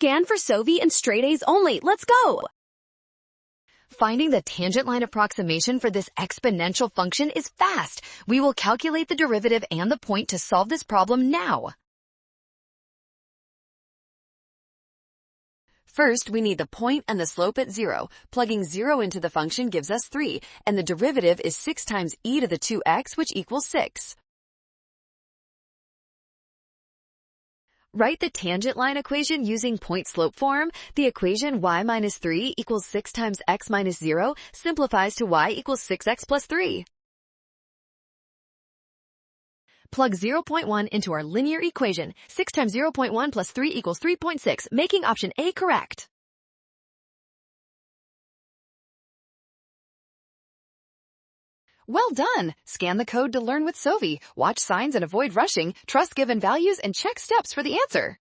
Scan for Sovi and straight A's only. Let's go! Finding the tangent line approximation for this exponential function is fast. We will calculate the derivative and the point to solve this problem now. First, we need the point and the slope at 0. Plugging 0 into the function gives us 3, and the derivative is 6 times e to the 2x, which equals 6. Write the tangent line equation using point-slope form. The equation y minus 3 equals 6 times x minus 0 simplifies to y equals 6x plus 3. Plug 0.1 into our linear equation. 6 times 0.1 plus 3 equals 3.6, making option A correct. Well done! Scan the code to learn with Sovi. Watch signs and avoid rushing. Trust given values and check steps for the answer.